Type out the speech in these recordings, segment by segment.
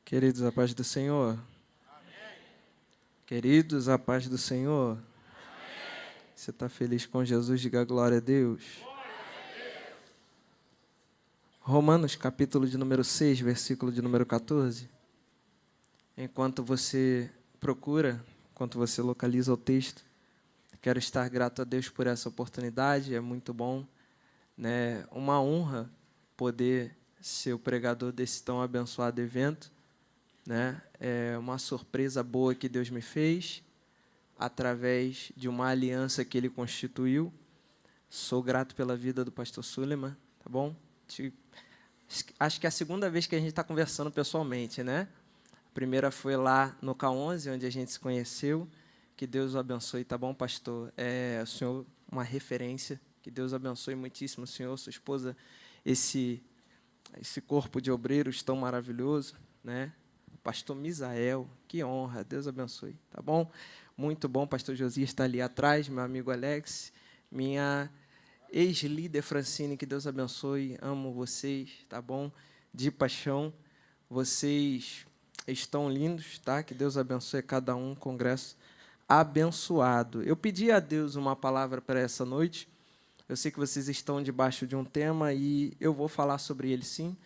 Queridos, a paz do Senhor. Amém. Queridos, a paz do Senhor. Amém. Você está feliz com Jesus? Diga glória a Deus. Glória a Deus. Romanos, capítulo de número 6, versículo de número 14. Enquanto você procura, enquanto você localiza o texto, quero estar grato a Deus por essa oportunidade, é muito bom, né? Uma honra poder ser o pregador desse tão abençoado evento. Né? É uma surpresa boa que Deus me fez, através de uma aliança que Ele constituiu. Sou grato pela vida do pastor Suleiman, tá bom? Acho que é a segunda vez que a gente está conversando pessoalmente, né? A primeira foi lá no K11, onde a gente se conheceu. Que Deus o abençoe, tá bom, pastor? O senhor, uma referência. Que Deus abençoe muitíssimo o senhor, sua esposa, esse corpo de obreiros tão maravilhoso, né? Pastor Misael, que honra, Deus abençoe, tá bom? Muito bom, pastor Josias está ali atrás, meu amigo Alex, minha ex-líder Francine, que Deus abençoe, amo vocês, tá bom? De paixão, vocês estão lindos, tá? Que Deus abençoe cada um, congresso abençoado. Eu pedi a Deus uma palavra para essa noite, eu sei que vocês estão debaixo de um tema e eu vou falar sobre ele sim,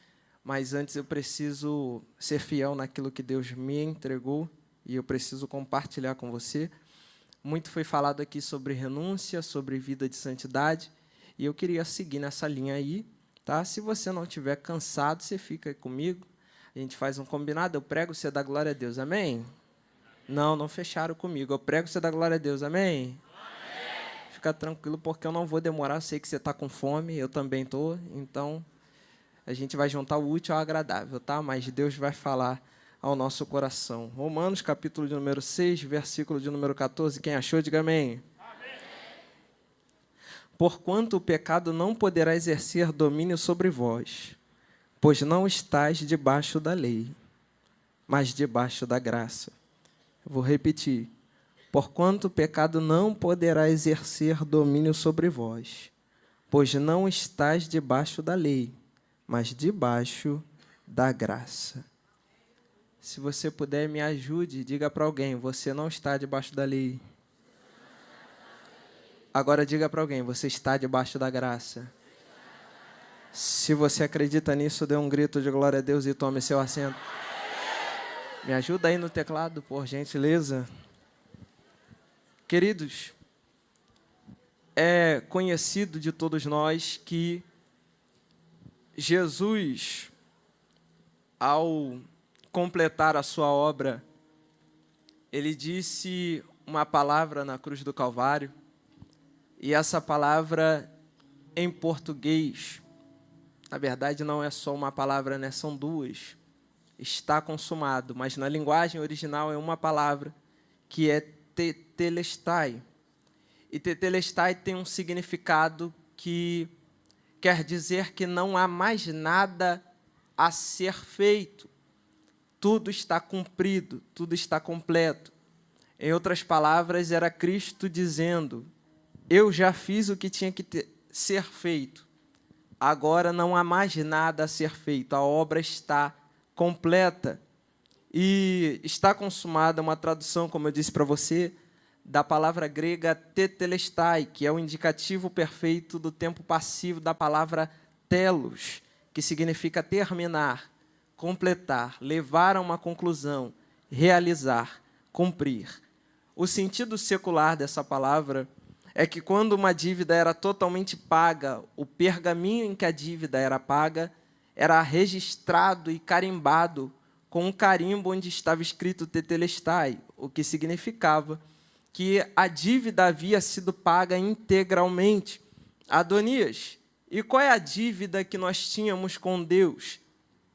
mas antes eu preciso ser fiel naquilo que Deus me entregou e eu preciso compartilhar com você. Muito foi falado aqui sobre renúncia, sobre vida de santidade, e eu queria seguir nessa linha aí, tá? Se você não estiver cansado, você fica comigo, a gente faz um combinado, eu prego, você dá glória a Deus, amém? Não fecharam comigo, eu prego, você dá glória a Deus, amém? Fica tranquilo, porque eu não vou demorar, eu sei que você está com fome, eu também estou, então a gente vai juntar o útil ao agradável, tá? Mas Deus vai falar ao nosso coração. Romanos, capítulo de número 6, versículo de número 14. Quem achou, diga amém. Amém. Porquanto o pecado não poderá exercer domínio sobre vós, pois não estáis debaixo da lei, mas debaixo da graça. Eu vou repetir. Porquanto o pecado não poderá exercer domínio sobre vós, pois não estáis debaixo da lei, mas debaixo da graça. Se você puder, me ajude, diga para alguém, você não está debaixo da lei. Agora diga para alguém, você está debaixo da graça. Se você acredita nisso, dê um grito de glória a Deus e tome seu assento. Me ajuda aí no teclado, por gentileza. Queridos, é conhecido de todos nós que Jesus, ao completar a sua obra, ele disse uma palavra na cruz do Calvário, e essa palavra em português, na verdade não é só uma palavra, né? São duas, está consumado, mas na linguagem original é uma palavra, que é tetelestai, e tetelestai tem um significado que quer dizer que não há mais nada a ser feito. Tudo está cumprido, tudo está completo. Em outras palavras, era Cristo dizendo, eu já fiz o que tinha que ser feito. Agora não há mais nada a ser feito. A obra está completa. E está consumada, uma tradução, como eu disse para você, da palavra grega tetelestai, que é o indicativo perfeito do tempo passivo da palavra telos, que significa terminar, completar, levar a uma conclusão, realizar, cumprir. O sentido secular dessa palavra é que quando uma dívida era totalmente paga, o pergaminho em que a dívida era paga era registrado e carimbado com um carimbo onde estava escrito tetelestai, o que significava que a dívida havia sido paga integralmente. Adonias, e qual é a dívida que nós tínhamos com Deus?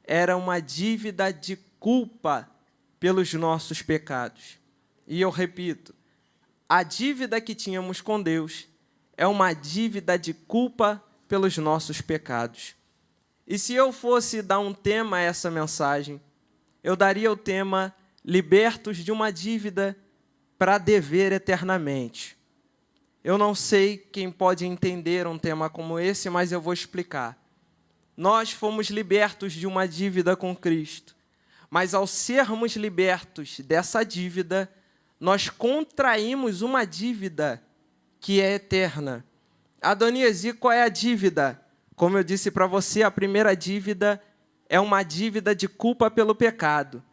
Era uma dívida de culpa pelos nossos pecados. E eu repito, a dívida que tínhamos com Deus é uma dívida de culpa pelos nossos pecados. E se eu fosse dar um tema a essa mensagem, eu daria o tema libertos de uma dívida para dever eternamente. Eu não sei quem pode entender um tema como esse, mas eu vou explicar. Nós fomos libertos de uma dívida com Cristo, Mas ao sermos libertos dessa dívida, nós contraímos uma dívida que é eterna. Adonias, e qual é a dívida? Como eu disse para você, a primeira dívida é uma dívida de culpa pelo pecado.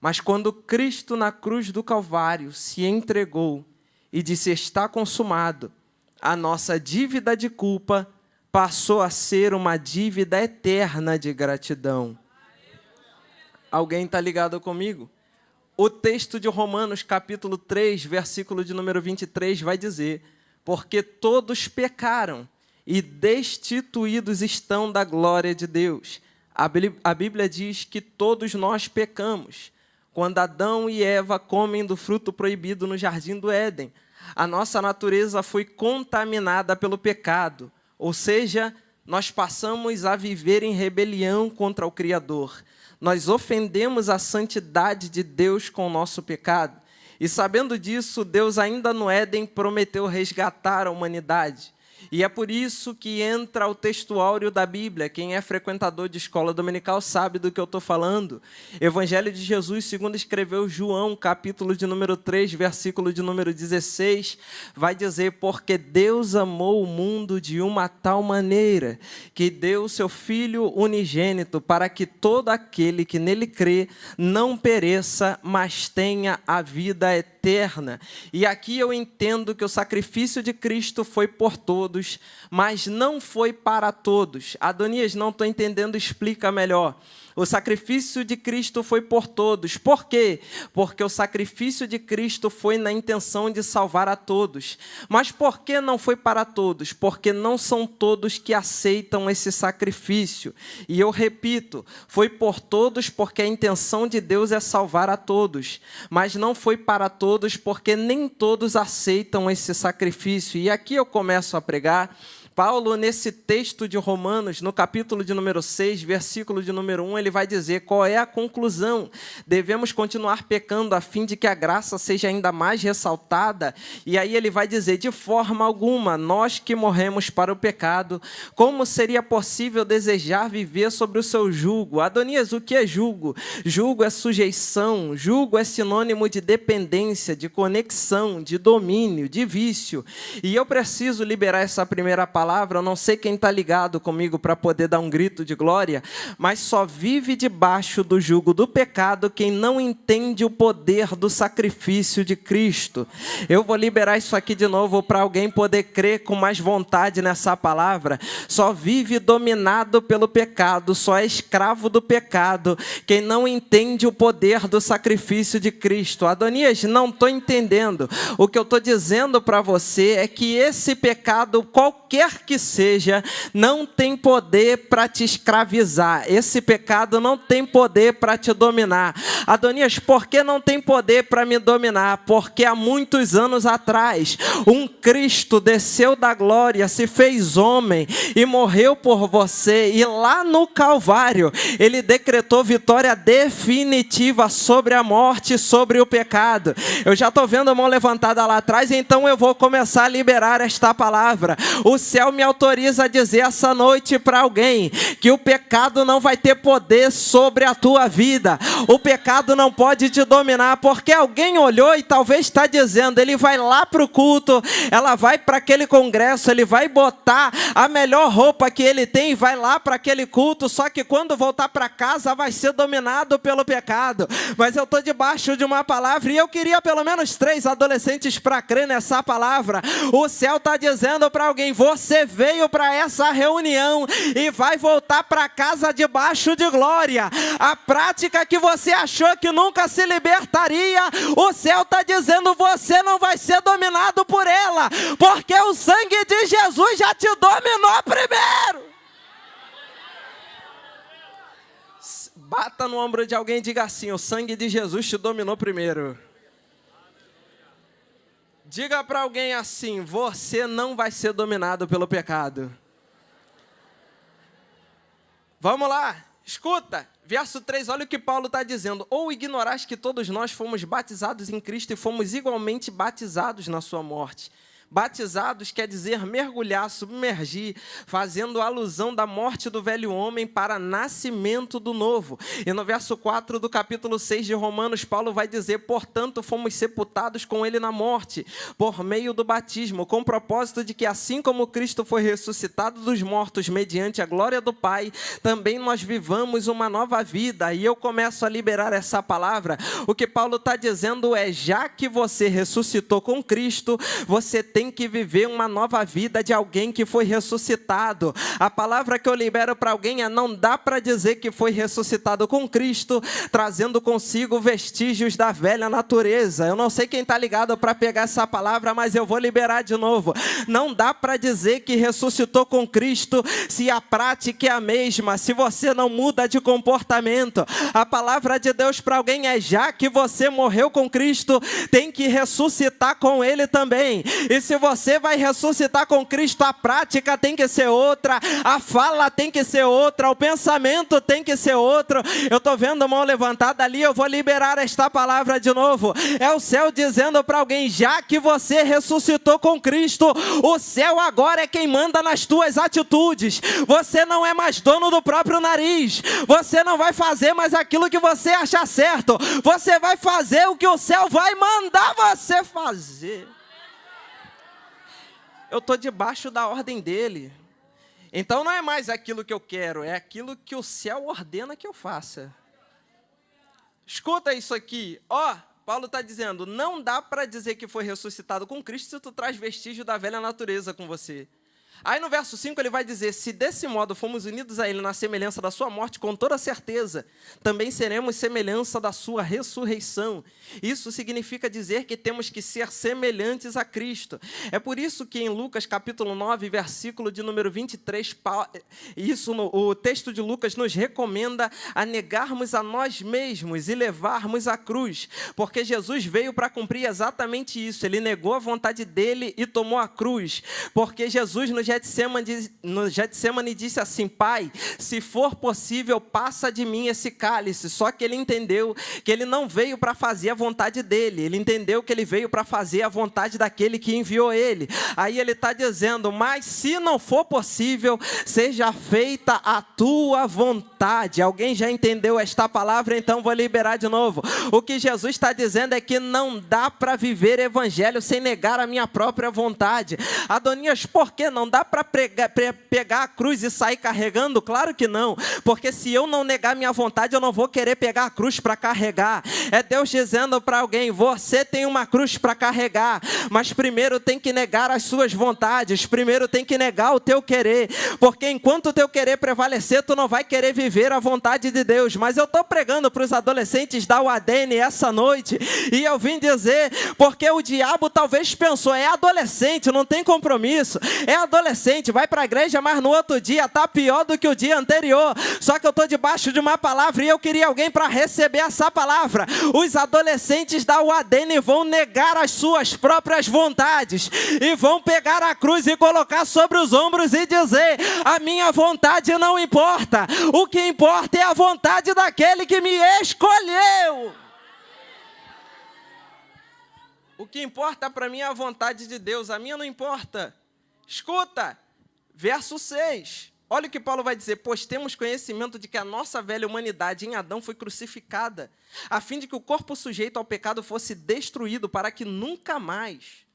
Mas quando Cristo na cruz do Calvário se entregou e disse: está consumado, a nossa dívida de culpa passou a ser uma dívida eterna de gratidão. Alguém está ligado comigo? O texto de Romanos, capítulo 3, versículo de número 23, vai dizer: porque todos pecaram e destituídos estão da glória de Deus. A Bíblia diz que todos nós pecamos. Quando Adão e Eva comem do fruto proibido no jardim do Éden, a nossa natureza foi contaminada pelo pecado, ou seja, nós passamos a viver em rebelião contra o Criador. Nós ofendemos a santidade de Deus com o nosso pecado. E sabendo disso, Deus ainda no Éden prometeu resgatar a humanidade. E é por isso que entra o texto áureo da Bíblia. Quem é frequentador de escola dominical sabe do que eu estou falando. Evangelho de Jesus, segundo escreveu João, capítulo de número 3, versículo de número 16, vai dizer: porque Deus amou o mundo de uma tal maneira que deu o seu Filho unigênito para que todo aquele que nele crê não pereça, mas tenha a vida eterna. E aqui eu entendo que o sacrifício de Cristo foi por todos, mas não foi para todos. Adonias, não estou entendendo, explica melhor. O sacrifício de Cristo foi por todos. Por quê? Porque o sacrifício de Cristo foi na intenção de salvar a todos. Mas por que não foi para todos? Porque não são todos que aceitam esse sacrifício. E eu repito, foi por todos porque a intenção de Deus é salvar a todos. Mas não foi para todos porque nem todos aceitam esse sacrifício. E aqui eu começo a pregar. Paulo, nesse texto de Romanos, no capítulo de número 6, versículo de número 1, ele vai dizer qual é a conclusão. Devemos continuar pecando a fim de que a graça seja ainda mais ressaltada. E aí ele vai dizer: de forma alguma, nós que morremos para o pecado, como seria possível desejar viver sobre o seu jugo? Adonias, o que é jugo? Jugo é sujeição, jugo é sinônimo de dependência, de conexão, de domínio, de vício. E eu preciso liberar essa primeira palavra. Eu não sei quem está ligado comigo para poder dar um grito de glória, mas só vive debaixo do jugo do pecado quem não entende o poder do sacrifício de Cristo. Eu vou liberar isso aqui de novo para alguém poder crer com mais vontade nessa palavra. Só vive dominado pelo pecado, só é escravo do pecado quem não entende o poder do sacrifício de Cristo. Adonias, não estou entendendo. O que eu estou dizendo para você é que esse pecado, qualquer que seja, não tem poder para te escravizar. Esse pecado não tem poder para te dominar. Adonias, por que não tem poder para me dominar? Porque há muitos anos atrás, um Cristo desceu da glória, se fez homem e morreu por você. E lá no Calvário, ele decretou vitória definitiva sobre a morte e sobre o pecado. Eu já estou vendo a mão levantada lá atrás, então eu vou começar a liberar esta palavra. O céu me autoriza a dizer essa noite para alguém que o pecado não vai ter poder sobre a tua vida. O pecado não pode te dominar, porque alguém olhou e talvez está dizendo: ele vai lá para o culto, ela vai para aquele congresso, ele vai botar a melhor roupa que ele tem e vai lá para aquele culto, só que quando voltar para casa vai ser dominado pelo pecado. Mas eu estou debaixo de uma palavra e eu queria pelo menos 3 adolescentes para crer nessa palavra. O céu está dizendo para alguém: você veio para essa reunião e vai voltar para casa debaixo de glória. A prática que você achou que nunca se libertaria, o céu está dizendo: você não vai ser dominado por ela, porque o sangue de Jesus já te dominou primeiro. Bata no ombro de alguém e diga assim: o sangue de Jesus te dominou primeiro. Diga para alguém assim: você não vai ser dominado pelo pecado. Vamos lá, escuta. Verso 3, olha o que Paulo está dizendo. Ou ignoraste que todos nós fomos batizados em Cristo e fomos igualmente batizados na sua morte. Batizados quer dizer mergulhar, submergir, fazendo alusão da morte do velho homem para nascimento do novo. E no verso 4 do capítulo 6 de Romanos, Paulo vai dizer: portanto, fomos sepultados com ele na morte, por meio do batismo, com o propósito de que, assim como Cristo foi ressuscitado dos mortos mediante a glória do Pai, também nós vivamos uma nova vida. E eu começo a liberar essa palavra. O que Paulo está dizendo é: já que você ressuscitou com Cristo, você tem que viver uma nova vida de alguém que foi ressuscitado. A palavra que eu libero para alguém é: não dá para dizer que foi ressuscitado com Cristo, trazendo consigo vestígios da velha natureza. Eu não sei quem está ligado para pegar essa palavra, mas eu vou liberar de novo. Não dá para dizer que ressuscitou com Cristo se a prática é a mesma, se você não muda de comportamento. A palavra de Deus para alguém é: já que você morreu com Cristo, tem que ressuscitar com Ele também. E se você vai ressuscitar com Cristo, a prática tem que ser outra, a fala tem que ser outra, o pensamento tem que ser outro. Eu estou vendo a mão levantada ali, eu vou liberar esta palavra de novo. É o céu dizendo para alguém: já que você ressuscitou com Cristo, o céu agora é quem manda nas tuas atitudes. Você não é mais dono do próprio nariz. Você não vai fazer mais aquilo que você achar certo. Você vai fazer o que o céu vai mandar você fazer. Eu estou debaixo da ordem dele. Então não é mais aquilo que eu quero, é aquilo que o céu ordena que eu faça. Escuta isso aqui. Paulo está dizendo: não dá para dizer que foi ressuscitado com Cristo se tu traz vestígio da velha natureza com você. Aí no verso 5 ele vai dizer: se desse modo fomos unidos a ele na semelhança da sua morte, com toda certeza, também seremos semelhança da sua ressurreição. Isso significa dizer que temos que ser semelhantes a Cristo. É por isso que em Lucas capítulo 9, versículo de número 23, o texto de Lucas nos recomenda a negarmos a nós mesmos e levarmos a cruz, porque Jesus veio para cumprir exatamente isso. Ele negou a vontade dele e tomou a cruz, porque Jesus no Getsemane disse assim: Pai, se for possível, passa de mim esse cálice. Só que ele entendeu que ele não veio para fazer a vontade dele, ele entendeu que ele veio para fazer a vontade daquele que enviou ele. Aí ele está dizendo: mas se não for possível, seja feita a tua vontade. Alguém já entendeu esta palavra? Então vou liberar de novo. O que Jesus está dizendo é que não dá para viver evangelho sem negar a minha própria vontade. Adonias, por que não dá para pegar a cruz e sair carregando? Claro que não, porque se eu não negar minha vontade, eu não vou querer pegar a cruz para carregar. É Deus dizendo para alguém: você tem uma cruz para carregar, mas primeiro tem que negar as suas vontades, primeiro tem que negar o teu querer, porque enquanto o teu querer prevalecer, tu não vai querer viver a vontade de Deus. Mas eu estou pregando para os adolescentes da UADN essa noite, e eu vim dizer, porque o diabo talvez pensou: é adolescente, não tem compromisso, é adolescente, vai para a igreja, mas no outro dia está pior do que o dia anterior. Só que eu estou debaixo de uma palavra e eu queria alguém para receber essa palavra. Os adolescentes da UADN vão negar as suas próprias vontades e vão pegar a cruz e colocar sobre os ombros e dizer: a minha vontade não importa, o que importa é a vontade daquele que me escolheu. O que importa para mim é a vontade de Deus, a minha não importa. Escuta, verso 6. Olha o que Paulo vai dizer: pois temos conhecimento de que a nossa velha humanidade em Adão foi crucificada, a fim de que o corpo sujeito ao pecado fosse destruído, para que nunca mais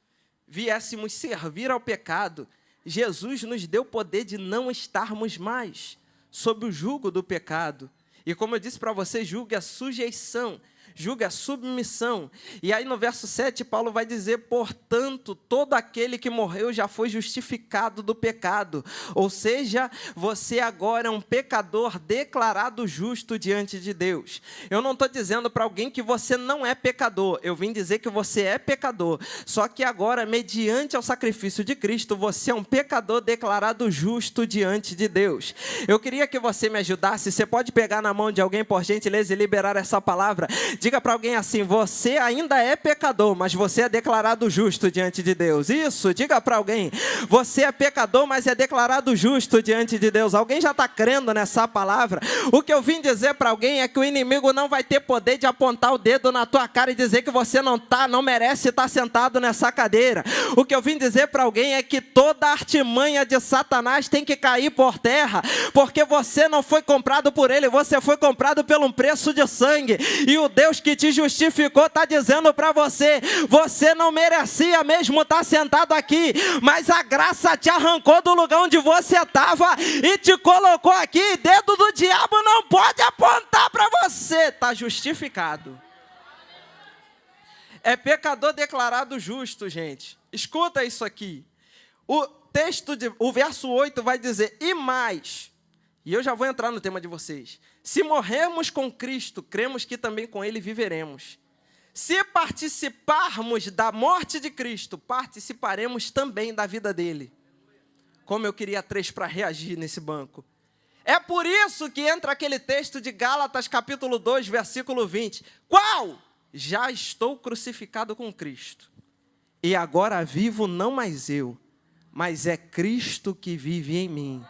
viéssemos servir ao pecado. Jesus nos deu o poder de não estarmos mais sob o jugo do pecado. E como eu disse para você, julgue a sujeição, julgue a submissão. E aí no verso 7, Paulo vai dizer: portanto, todo aquele que morreu já foi justificado do pecado. Ou seja, você agora é um pecador declarado justo diante de Deus. Eu não estou dizendo para alguém que você não é pecador. Eu vim dizer que você é pecador. Só que agora, mediante ao sacrifício de Cristo, você é um pecador declarado justo diante de Deus. Eu queria que você me ajudasse. Você pode pegar na mão de alguém, por gentileza, e liberar essa palavra. Diga para alguém assim: você ainda é pecador, mas você é declarado justo diante de Deus. Isso, diga para alguém: você é pecador, mas é declarado justo diante de Deus. Alguém já está crendo nessa palavra? O que eu vim dizer para alguém é que o inimigo não vai ter poder de apontar o dedo na tua cara e dizer que você não merece estar sentado nessa cadeira. O que eu vim dizer para alguém é que toda artimanha de Satanás tem que cair por terra, porque você não foi comprado por ele, você foi comprado pelo um preço de sangue, e o Deus que te justificou está dizendo para você: você não merecia mesmo estar sentado aqui, mas a graça te arrancou do lugar onde você estava e te colocou aqui. Dedo do diabo não pode apontar para você, está justificado. É pecador declarado justo, gente. Escuta isso aqui. O verso 8 vai dizer: e mais, e eu já vou entrar no tema de vocês. Se morrermos com Cristo, cremos que também com Ele viveremos. Se participarmos da morte de Cristo, participaremos também da vida dele. Como eu queria 3 para reagir nesse banco. É por isso que entra aquele texto de Gálatas capítulo 2, versículo 20. Qual? Já estou crucificado com Cristo. E agora vivo não mais eu, mas é Cristo que vive em mim.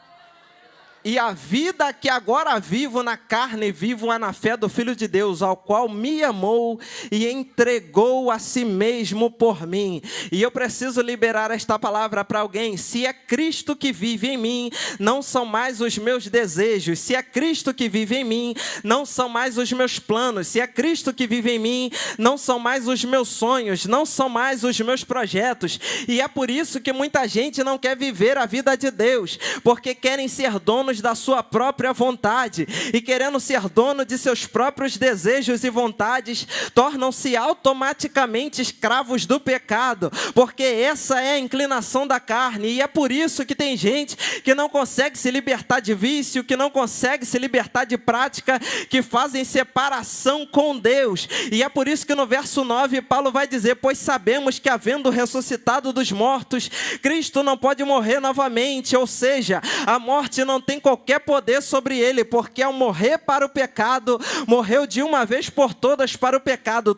E a vida que agora vivo na carne, vivo-a na fé do Filho de Deus, ao qual me amou e entregou a si mesmo por mim. E eu preciso liberar esta palavra para alguém. Se é Cristo que vive em mim, não são mais os meus desejos. Se é Cristo que vive em mim, não são mais os meus planos. Se é Cristo que vive em mim, não são mais os meus sonhos, não são mais os meus projetos. E é por isso que muita gente não quer viver a vida de Deus, porque querem ser donos da sua própria vontade, e querendo ser dono de seus próprios desejos e vontades, tornam-se automaticamente escravos do pecado, porque essa é a inclinação da carne. E é por isso que tem gente que não consegue se libertar de vício, que não consegue se libertar de prática, que fazem separação com Deus. E é por isso que no verso 9 Paulo vai dizer: pois sabemos que havendo ressuscitado dos mortos, Cristo não pode morrer novamente, ou seja, a morte não tem qualquer poder sobre ele, porque ao morrer para o pecado, morreu de uma vez por todas para o pecado.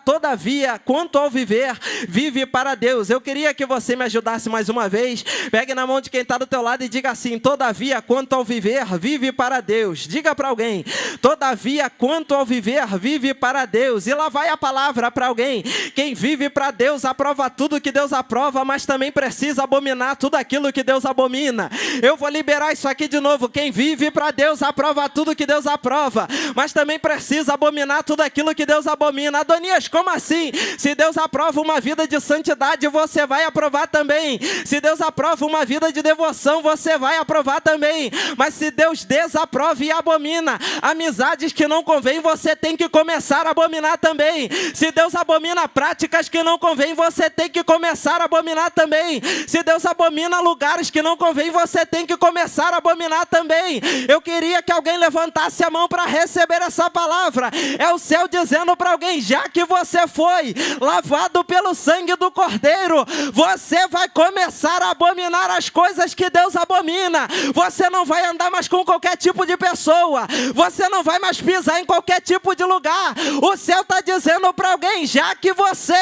Todavia, quanto ao viver, vive para Deus. Eu queria que você me ajudasse mais uma vez. Pegue na mão de quem está do teu lado e diga assim: todavia, quanto ao viver, vive para Deus. Diga para alguém: todavia, quanto ao viver, vive para Deus. E lá vai a palavra para alguém: quem vive para Deus aprova tudo que Deus aprova, mas também precisa abominar tudo aquilo que Deus abomina. Eu vou liberar isso aqui de novo. Quem vive para Deus aprova tudo que Deus aprova, mas também precisa abominar tudo aquilo que Deus abomina. Adonias, como assim? Se Deus aprova uma vida de santidade, você vai aprovar também. Se Deus aprova uma vida de devoção, você vai aprovar também. Mas se Deus desaprova e abomina amizades que não convém, você tem que começar a abominar também. Se Deus abomina práticas que não convém, você tem que começar a abominar também. Se Deus abomina lugares que não convém, você tem que começar a abominar também. Eu queria que alguém levantasse a mão para receber essa palavra. É o céu dizendo para alguém: já que você foi lavado pelo sangue do Cordeiro, você vai começar a abominar as coisas que Deus abomina. Você não vai andar mais com qualquer tipo de pessoa, você não vai mais pisar em qualquer tipo de lugar. O céu está dizendo para alguém: já que você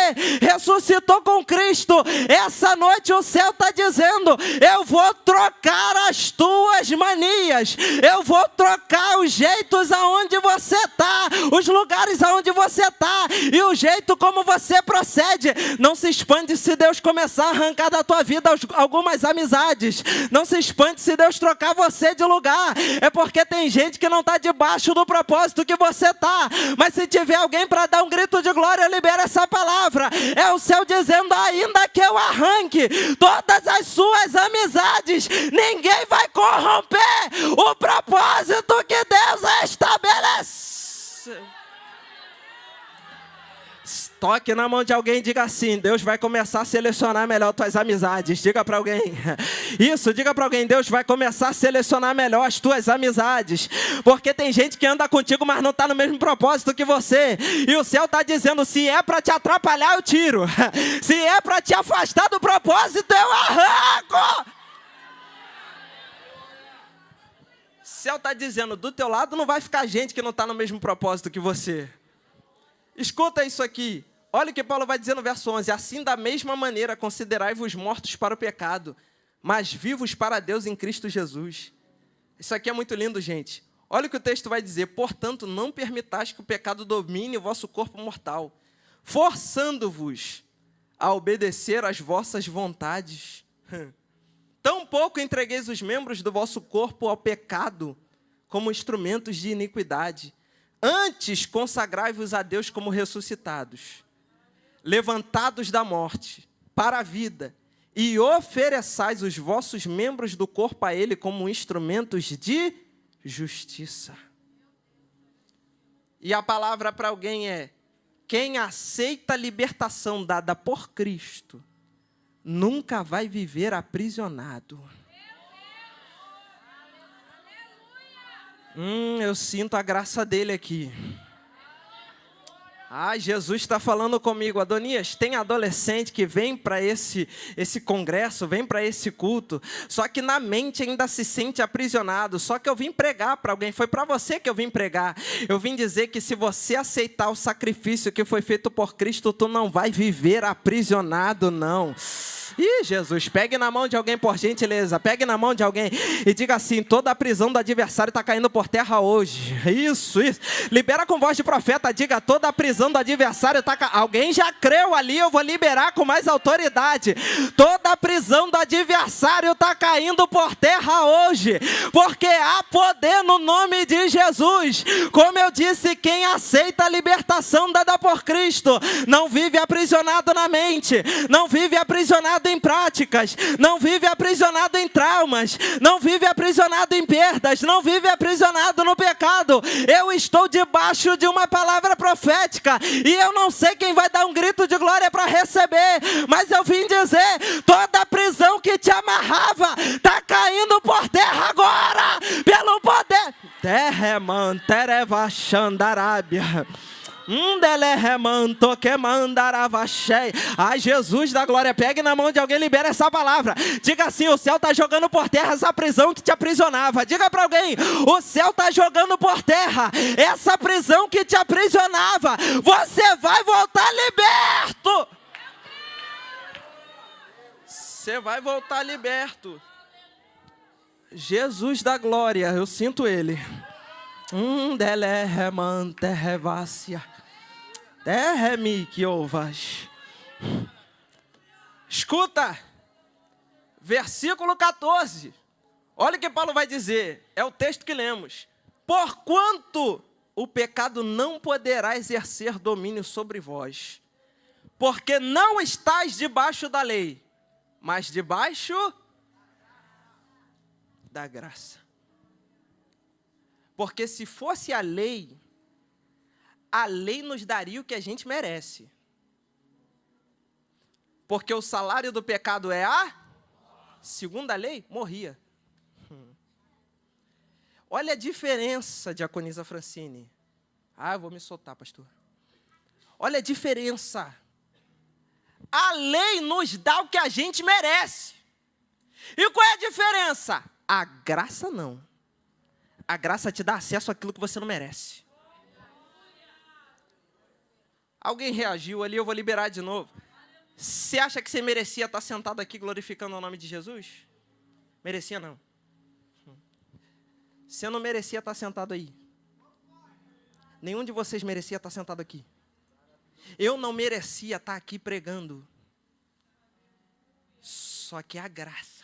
ressuscitou com Cristo, essa noite o céu está dizendo: eu vou trocar as tuas manias, eu vou trocar os jeitos aonde você está, os lugares aonde você está e o jeito como você procede. Não se espante se Deus começar a arrancar da tua vida algumas amizades. Não se espante se Deus trocar você de lugar. É porque tem gente que não está debaixo do propósito que você está. Mas se tiver alguém para dar um grito de glória, libera essa palavra. É o céu dizendo: ainda que eu arranque todas as suas amizades, ninguém vai corromper o propósito que Deus estabelece. Toque na mão de alguém e diga assim: Deus vai começar a selecionar melhor tuas amizades. Diga para alguém. Isso, diga para alguém: Deus vai começar a selecionar melhor as tuas amizades. Porque tem gente que anda contigo, mas não está no mesmo propósito que você. E o céu está dizendo: se é para te atrapalhar, eu tiro. Se é para te afastar do propósito, eu arranco. O céu está dizendo: do teu lado não vai ficar gente que não está no mesmo propósito que você. Escuta isso aqui. Olha o que Paulo vai dizer no verso 11. Assim, da mesma maneira, considerai-vos mortos para o pecado, mas vivos para Deus em Cristo Jesus. Isso aqui é muito lindo, gente. Olha o que o texto vai dizer. Portanto, não permitais que o pecado domine o vosso corpo mortal, forçando-vos a obedecer às vossas vontades. Tampouco entregueis os membros do vosso corpo ao pecado como instrumentos de iniquidade. Antes, consagrai-vos a Deus como ressuscitados, levantados da morte para a vida, e ofereçais os vossos membros do corpo a Ele como instrumentos de justiça. E a palavra para alguém é: quem aceita a libertação dada por Cristo, nunca vai viver aprisionado. Eu sinto a graça dele aqui. Jesus está falando comigo. Adonias, tem adolescente que vem para esse congresso, vem para esse culto, só que na mente ainda se sente aprisionado. Só que eu vim pregar para alguém, foi para você que eu vim pregar. Eu vim dizer que se você aceitar o sacrifício que foi feito por Cristo, tu não vai viver aprisionado, não. Ih, Jesus, pegue na mão de alguém, por gentileza, pegue na mão de alguém e diga assim: toda a prisão do adversário está caindo por terra hoje. Isso, libera com voz de profeta, diga: toda a prisão do adversário está caindo. Alguém já creu ali, eu vou liberar com mais autoridade. Toda a prisão do adversário está caindo por terra hoje, porque há poder no nome de Jesus. Como eu disse, quem aceita a libertação dada por Cristo, não vive aprisionado na mente, não vive aprisionado em práticas, não vive aprisionado em traumas, não vive aprisionado em perdas, não vive aprisionado no pecado. Eu estou debaixo de uma palavra profética e eu não sei quem vai dar um grito de glória para receber, mas eu vim dizer: toda a prisão que te amarrava está caindo por terra agora, pelo poder. Ai, Jesus da glória, pegue na mão de alguém, libera essa palavra. Diga assim: o céu está jogando por terra essa prisão que te aprisionava. Diga para alguém: o céu está jogando por terra essa prisão que te aprisionava. Você vai voltar liberto. Você vai voltar liberto. Jesus da glória, eu sinto ele. Escuta, versículo 14. Olha o que Paulo vai dizer. É o texto que lemos. Porquanto o pecado não poderá exercer domínio sobre vós, porque não estáis debaixo da lei, mas debaixo da graça. Porque se fosse a lei nos daria o que a gente merece. Porque o salário do pecado é segundo a lei, morria. Olha a diferença, diaconisa Francine. Eu vou me soltar, pastor. Olha a diferença. A lei nos dá o que a gente merece. E qual é a diferença? A graça não. A graça te dá acesso àquilo que você não merece. Alguém reagiu ali, eu vou liberar de novo. Você acha que você merecia estar sentado aqui glorificando o nome de Jesus? Merecia não. Você não merecia estar sentado aí. Nenhum de vocês merecia estar sentado aqui. Eu não merecia estar aqui pregando. Só que a graça.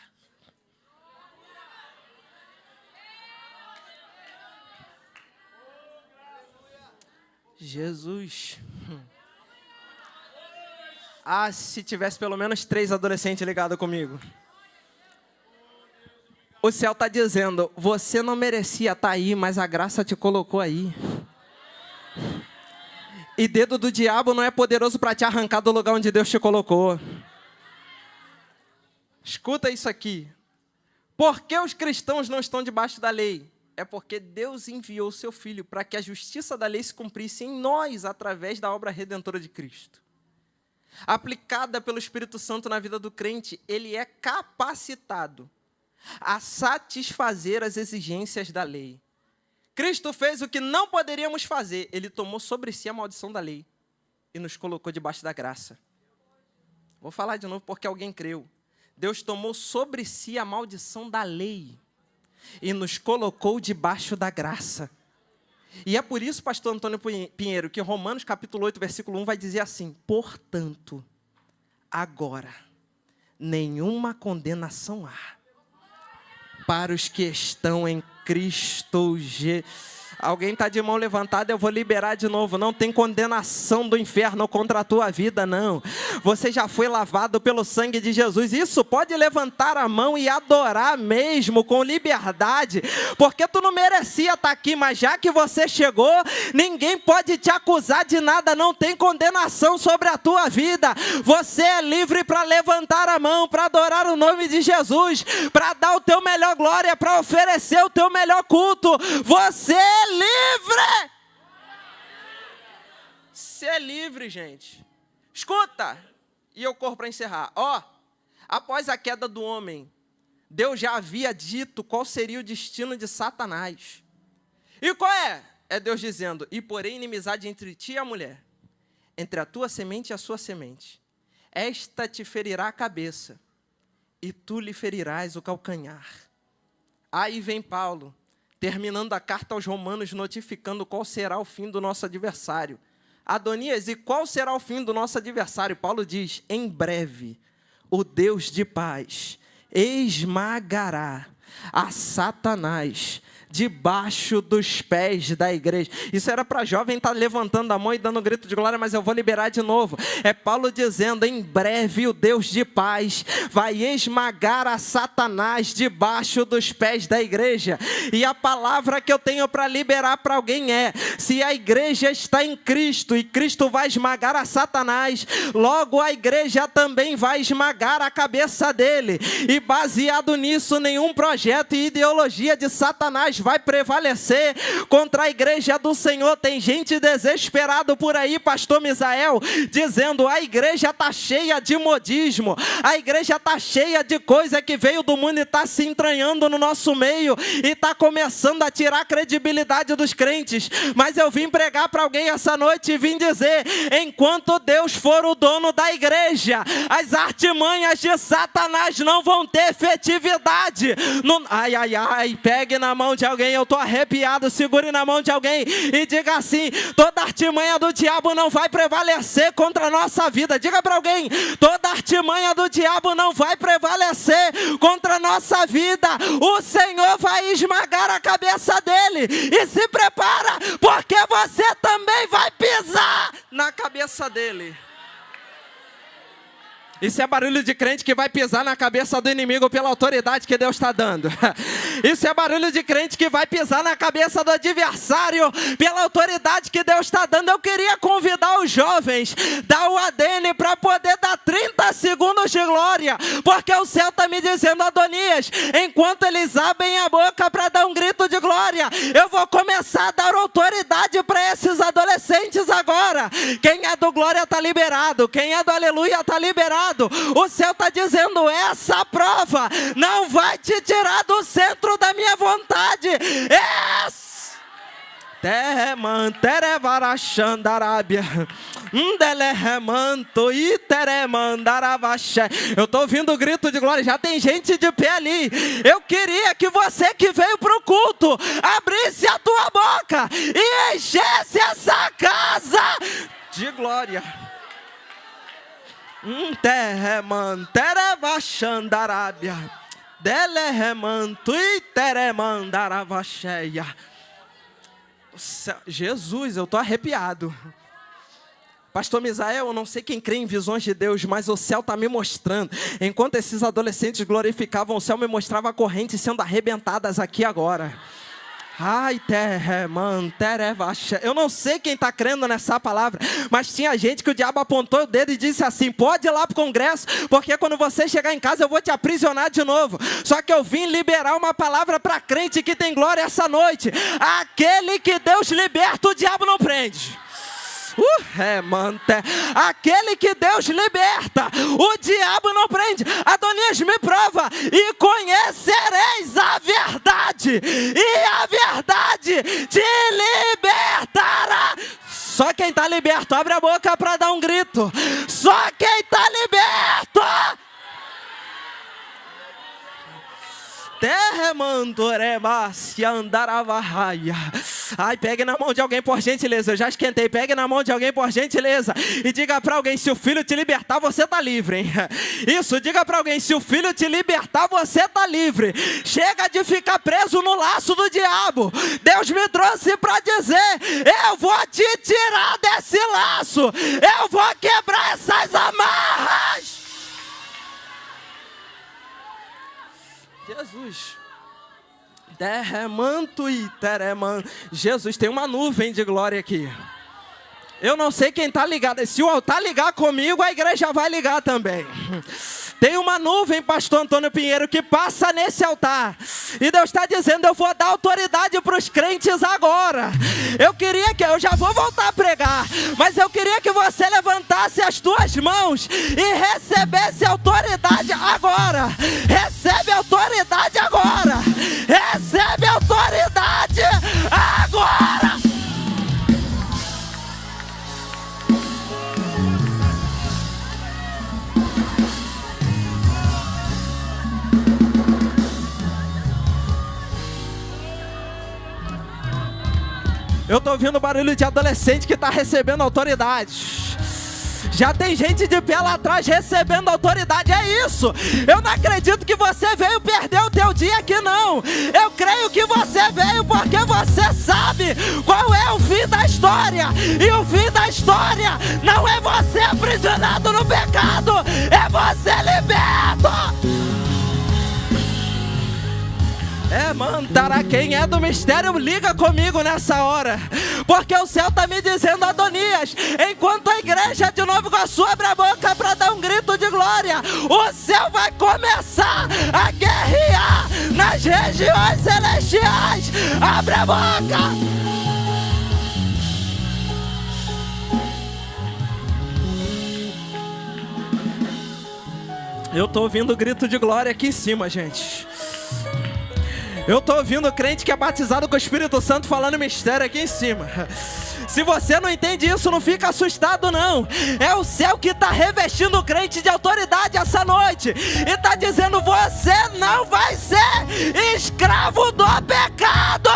Jesus. Se tivesse pelo menos 3 adolescentes ligados comigo. O céu está dizendo: você não merecia estar aí, mas a graça te colocou aí. E dedo do diabo não é poderoso para te arrancar do lugar onde Deus te colocou. Escuta isso aqui. Por que os cristãos não estão debaixo da lei? É porque Deus enviou o seu Filho para que a justiça da lei se cumprisse em nós, através da obra redentora de Cristo. Aplicada pelo Espírito Santo na vida do crente, ele é capacitado a satisfazer as exigências da lei. Cristo fez o que não poderíamos fazer. Ele tomou sobre si a maldição da lei, e nos colocou debaixo da graça. Vou falar de novo porque alguém creu. Deus tomou sobre si a maldição da lei e nos colocou debaixo da graça. E é por isso, pastor Antônio Pinheiro, que Romanos capítulo 8, versículo 1 vai dizer assim: portanto, agora, nenhuma condenação há para os que estão em Cristo Jesus. Alguém está de mão levantada, eu vou liberar de novo. Não tem condenação do inferno contra a tua vida, não. Você já foi lavado pelo sangue de Jesus. Isso, pode levantar a mão e adorar mesmo, com liberdade. Porque tu não merecia estar aqui, mas já que você chegou, ninguém pode te acusar de nada. Não tem condenação sobre a tua vida. Você é livre para levantar a mão, para adorar o nome de Jesus, para dar o teu melhor glória, para oferecer o teu melhor culto. Você é livre. Você é livre, gente. Escuta, e eu corro para encerrar. Após a queda do homem, Deus já havia dito qual seria o destino de Satanás. E qual é? É Deus dizendo: e porém inimizade entre ti e a mulher, entre a tua semente e a sua semente. Esta te ferirá a cabeça, e tu lhe ferirás o calcanhar. Aí vem Paulo, terminando a carta aos Romanos, notificando qual será o fim do nosso adversário. Adonias, e qual será o fim do nosso adversário? Paulo diz: em breve, o Deus de paz esmagará a Satanás debaixo dos pés da igreja. Isso era para jovem estar levantando a mão e dando um grito de glória, mas eu vou liberar de novo. É Paulo dizendo: em breve o Deus de paz vai esmagar a Satanás debaixo dos pés da igreja. E a palavra que eu tenho para liberar para alguém é: se a igreja está em Cristo e Cristo vai esmagar a Satanás, logo a igreja também vai esmagar a cabeça dele. E baseado nisso, nenhum projeto e ideologia de Satanás vai prevalecer contra a igreja do Senhor. Tem gente desesperado por aí, pastor Misael, dizendo: a igreja está cheia de modismo, a igreja está cheia de coisa que veio do mundo e está se entranhando no nosso meio e está começando a tirar a credibilidade dos crentes. Mas eu vim pregar para alguém essa noite e vim dizer: enquanto Deus for o dono da igreja, as artimanhas de Satanás não vão ter efetividade. Pegue na mão de alguém, eu estou arrepiado, segure na mão de alguém e diga assim: toda artimanha do diabo não vai prevalecer contra a nossa vida. Diga para alguém: toda artimanha do diabo não vai prevalecer contra a nossa vida. O Senhor vai esmagar a cabeça dele. E se prepara, porque você também vai pisar na cabeça dele. Isso é barulho de crente que vai pisar na cabeça do inimigo pela autoridade que Deus está dando. Isso é barulho de crente que vai pisar na cabeça do adversário pela autoridade que Deus está dando. Eu queria convidar os jovens da UADN para poder dar 30 segundos de glória, porque o céu está me dizendo: Adonias, enquanto eles abrem a boca para dar um grito de glória, eu vou começar a dar autoridade para esses adolescentes agora. Quem é do glória está liberado, quem é do aleluia está liberado. O céu está dizendo: essa prova não vai te tirar do centro da minha vontade. Eu estou ouvindo o grito de glória. Já tem gente de pé ali. Eu queria que você que veio para o culto abrisse a tua boca e enchesse essa casa de glória. Jesus, eu estou arrepiado. Pastor Misael, eu não sei quem crê em visões de Deus, mas o céu está me mostrando. Enquanto esses adolescentes glorificavam, o céu me mostrava correntes sendo arrebentadas aqui agora. Eu não sei quem está crendo nessa palavra, mas tinha gente que o diabo apontou o dedo e disse assim: pode ir lá para o congresso, porque quando você chegar em casa eu vou te aprisionar de novo. Só que eu vim liberar uma palavra para crente que tem glória essa noite: aquele que Deus liberta, o diabo não prende. Aquele que Deus liberta, o diabo não prende. Adonias, me prova: e conhecereis a verdade, e a verdade te libertará. Só quem está liberto, abre a boca para dar um grito. Só quem está liberto. Ai, pegue na mão de alguém por gentileza. Eu já esquentei. Pegue na mão de alguém por gentileza e diga para alguém: se o Filho te libertar, você está livre, hein? Isso, diga para alguém: se o Filho te libertar, você está livre. Chega de ficar preso no laço do diabo. Deus me trouxe para dizer: eu vou te tirar desse laço. Eu vou quebrar essas amarras. Jesus, derremanto e tereman. Jesus, tem uma nuvem de glória aqui. Eu não sei quem está ligado. Se o altar ligar comigo, a igreja vai ligar também. Tem uma nuvem, pastor Antônio Pinheiro, que passa nesse altar. E Deus está dizendo: eu vou dar autoridade para os crentes agora. Eu já vou voltar a pregar, mas eu queria que você levantasse as tuas mãos e recebesse autoridade agora. Recebe autoridade agora. Recebe autoridade agora. Eu estou ouvindo barulho de adolescente que está recebendo autoridade. Já tem gente de pé lá atrás recebendo autoridade. É isso. Eu não acredito que você veio perder o teu dia aqui, não. Eu creio que você veio porque você sabe qual é o fim da história. E o fim da história não é você aprisionado no pecado, é você liberto. Mandará. Quem é do mistério, liga comigo nessa hora, porque o céu está me dizendo: Adonias, enquanto a igreja de Nova Iguaçu abre a boca para dar um grito de glória, o céu vai começar a guerrear nas regiões celestiais. Abre a boca. Eu estou ouvindo o grito de glória aqui em cima, gente. Eu estou ouvindo crente que é batizado com o Espírito Santo falando mistério aqui em cima. Se você não entende isso, não fica assustado não. É o céu que está revestindo o crente de autoridade essa noite. E está dizendo: você não vai ser escravo do pecado.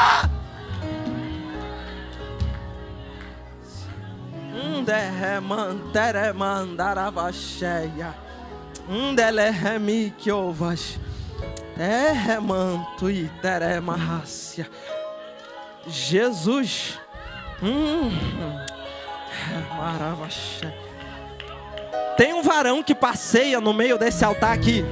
Manto e teremarrácia. Jesus. Maravilha. Tem um varão que passeia no meio desse altar aqui.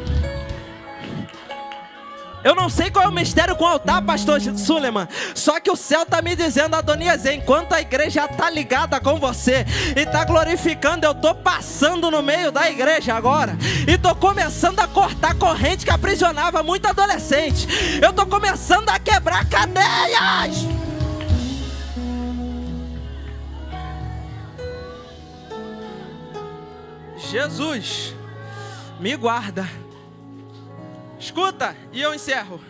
Eu não sei qual é o mistério com o altar, pastor Suleiman. Só que o céu está me dizendo: Adonias, enquanto a igreja está ligada com você e está glorificando, eu estou passando no meio da igreja agora. E estou começando a cortar corrente que aprisionava muito adolescente. Eu estou começando a quebrar cadeias. Jesus, me guarda. Escuta, e eu encerro.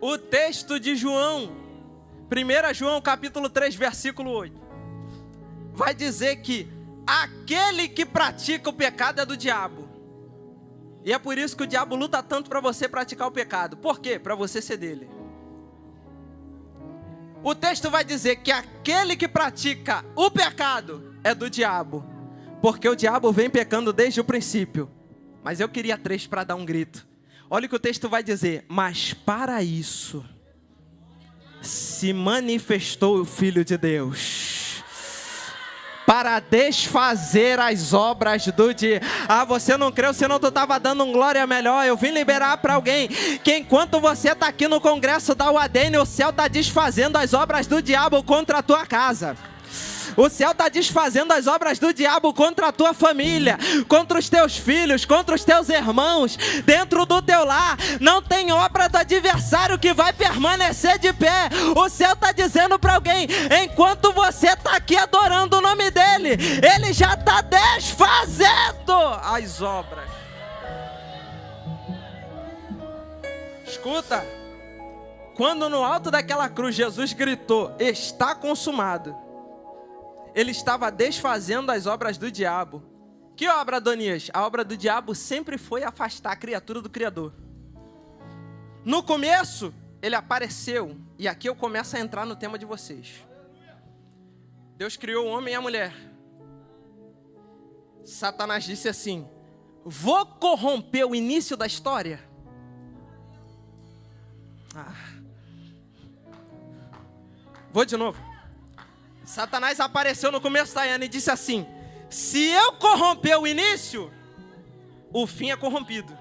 O texto de João, 1 João capítulo 3, versículo 8, vai dizer que aquele que pratica o pecado é do diabo. E é por isso que o diabo luta tanto para você praticar o pecado. Por quê? Para você ser dele. O texto vai dizer que aquele que pratica o pecado é do diabo, porque o diabo vem pecando desde o princípio. Mas eu queria 3 para dar um grito. Olha o que o texto vai dizer: mas para isso se manifestou o Filho de Deus, para desfazer as obras do dia. Você não creu, senão tu estava dando um glória melhor. Eu vim liberar para alguém que enquanto você está aqui no congresso da UADN, o céu está desfazendo as obras do diabo contra a tua casa. O céu está desfazendo as obras do diabo contra a tua família, contra os teus filhos, contra os teus irmãos. Dentro do teu lar não tem obra do adversário que vai permanecer de pé. O céu está dizendo para alguém: enquanto você está aqui adorando o nome dele, ele já está desfazendo as obras. Escuta, Quando no alto daquela cruz Jesus gritou, está consumado, ele estava desfazendo as obras do diabo. Que obra, Adonias? A obra do diabo sempre foi afastar a criatura do Criador. No começo, ele apareceu, e aqui eu começo a entrar no tema de vocês. Deus criou o homem e a mulher. Satanás disse assim, vou corromper o início da história? Vou de novo. Satanás apareceu no começo da Ana e disse assim, se eu corromper o início, o fim é corrompido.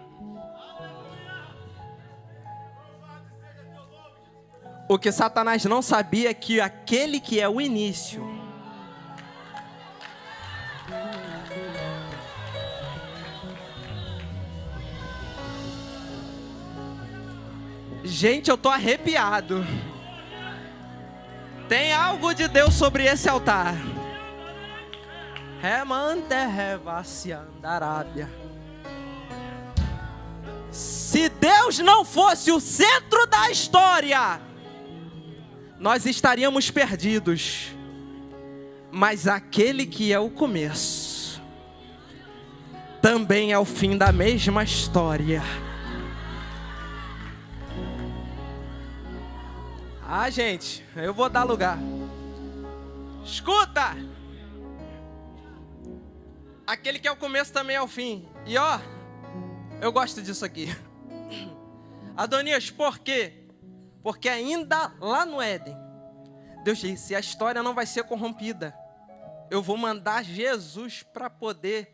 O que Satanás não sabia é que aquele que é o início gente, eu tô arrepiado. Tem algo de Deus sobre esse altar. Se Deus não fosse o centro da história, nós estaríamos perdidos. Mas aquele que é o começo, também é o fim da mesma história. Gente, eu vou dar lugar. Escuta! Aquele que é o começo também é o fim. E eu gosto disso aqui. Adonias, por quê? Porque ainda lá no Éden, Deus disse, a história não vai ser corrompida. Eu vou mandar Jesus para poder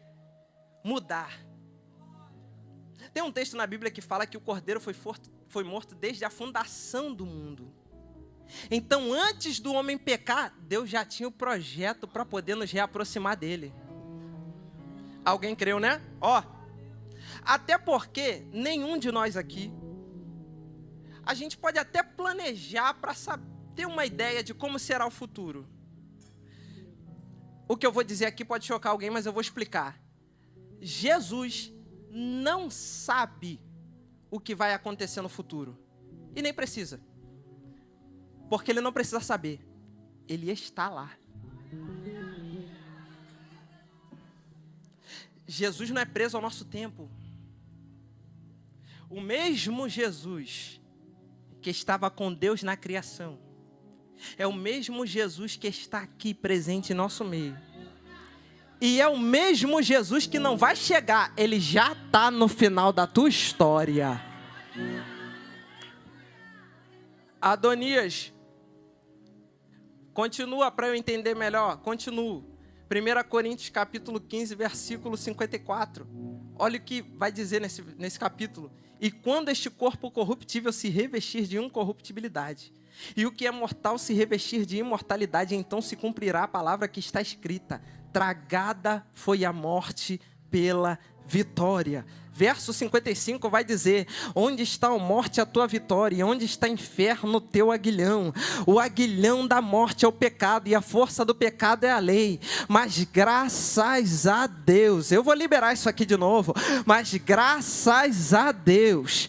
mudar. Tem um texto na Bíblia que fala que o Cordeiro foi morto desde a fundação do mundo. Então, antes do homem pecar, Deus já tinha o projeto para poder nos reaproximar dele. Alguém creu, né? Até porque nenhum de nós aqui, a gente pode até planejar para ter uma ideia de como será o futuro. O que eu vou dizer aqui pode chocar alguém, mas eu vou explicar. Jesus não sabe o que vai acontecer no futuro. E nem precisa. Porque ele não precisa saber. Ele está lá. Jesus não é preso ao nosso tempo. O mesmo Jesus que estava com Deus na criação é o mesmo Jesus que está aqui presente em nosso meio. E é o mesmo Jesus que não vai chegar. Ele já está no final da tua história. Adonias, continua para eu entender melhor. Continuo. 1 Coríntios capítulo 15, versículo 54. Olha o que vai dizer nesse capítulo. E quando este corpo corruptível se revestir de incorruptibilidade, e o que é mortal se revestir de imortalidade, então se cumprirá a palavra que está escrita: tragada foi a morte pela vitória. Verso 55 vai dizer: onde está a morte a tua vitória? E onde está inferno o teu aguilhão? O aguilhão da morte é o pecado, e a força do pecado é a lei. Mas graças a Deus, eu vou liberar isso aqui de novo. Mas graças a Deus,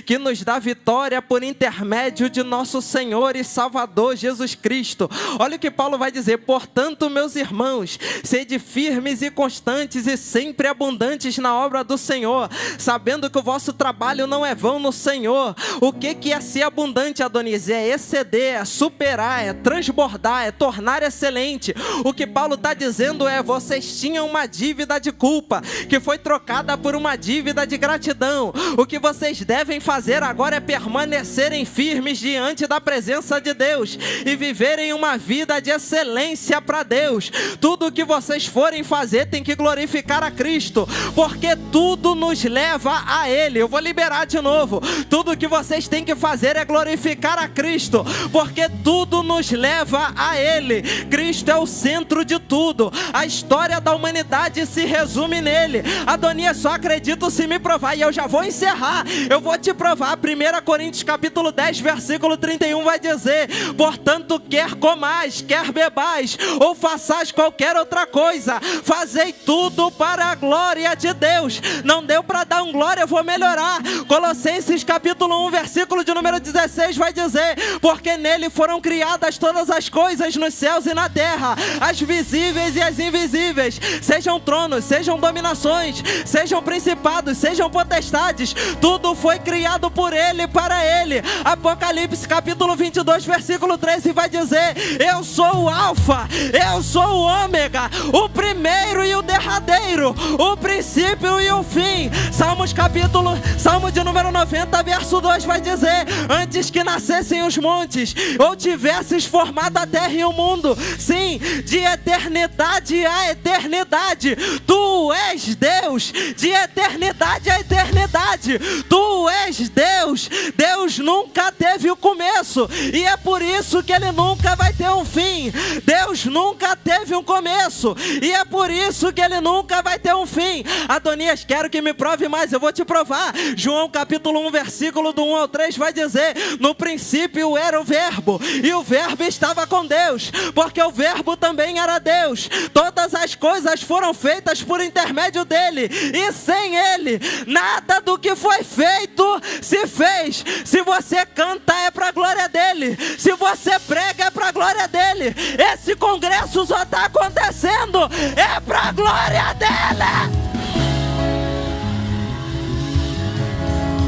que nos dá vitória por intermédio de nosso Senhor e Salvador Jesus Cristo. Olha o que Paulo vai dizer: portanto, meus irmãos, sede firmes e constantes e sempre abundantes na obra do Senhor, sabendo que o vosso trabalho não é vão no Senhor. O que é ser abundante, Adonias? É exceder, é superar, é transbordar, é tornar excelente. O que Paulo está dizendo é: vocês tinham uma dívida de culpa que foi trocada por uma dívida de gratidão. O que vocês devem fazer agora é permanecerem firmes diante da presença de Deus e viverem uma vida de excelência para Deus. Tudo o que vocês forem fazer tem que glorificar a Cristo, porque tudo nos leva a Ele. Eu vou liberar de novo. Tudo que vocês têm que fazer é glorificar a Cristo, porque tudo nos leva a Ele. Cristo é o centro de tudo. A história da humanidade se resume nele. Adonias, só acredito se me provar, e eu já vou encerrar. Eu vou te provar. 1 Coríntios capítulo 10, versículo 31 vai dizer: portanto, quer comais, quer bebais, ou façais qualquer outra coisa, fazei tudo para para a glória de Deus. Não deu para dar um glória, eu vou melhorar. Colossenses capítulo 1, versículo de número 16 vai dizer: porque nele foram criadas todas as coisas nos céus e na terra, as visíveis e as invisíveis, sejam tronos, sejam dominações, sejam principados, sejam potestades, tudo foi criado por ele e para ele. Apocalipse capítulo 22, versículo 13 vai dizer: eu sou o alfa, eu sou o ômega, o primeiro e o derradeiro, o princípio e o fim. Salmo de número 90, verso 2 vai dizer: antes que nascessem os montes, ou tivesses formado a terra e o mundo, sim, de eternidade a eternidade, tu és Deus, de eternidade a eternidade, tu és Deus. Deus nunca teve o começo, e é por isso que ele nunca vai ter um fim. Deus nunca teve um começo, e é por isso que ele nunca vai ter um fim. Adonias, quero que me prove mais, eu vou te provar. João capítulo 1, versículo do 1 ao 3 vai dizer: no princípio era o verbo, e o verbo estava com Deus, porque o verbo também era Deus. Todas as coisas foram feitas por intermédio dele, e sem ele nada do que foi feito se fez. Se você canta, é para a glória dele. Se você prega, é para a glória dele. Esse congresso só está acontecendo, é para a glória dele.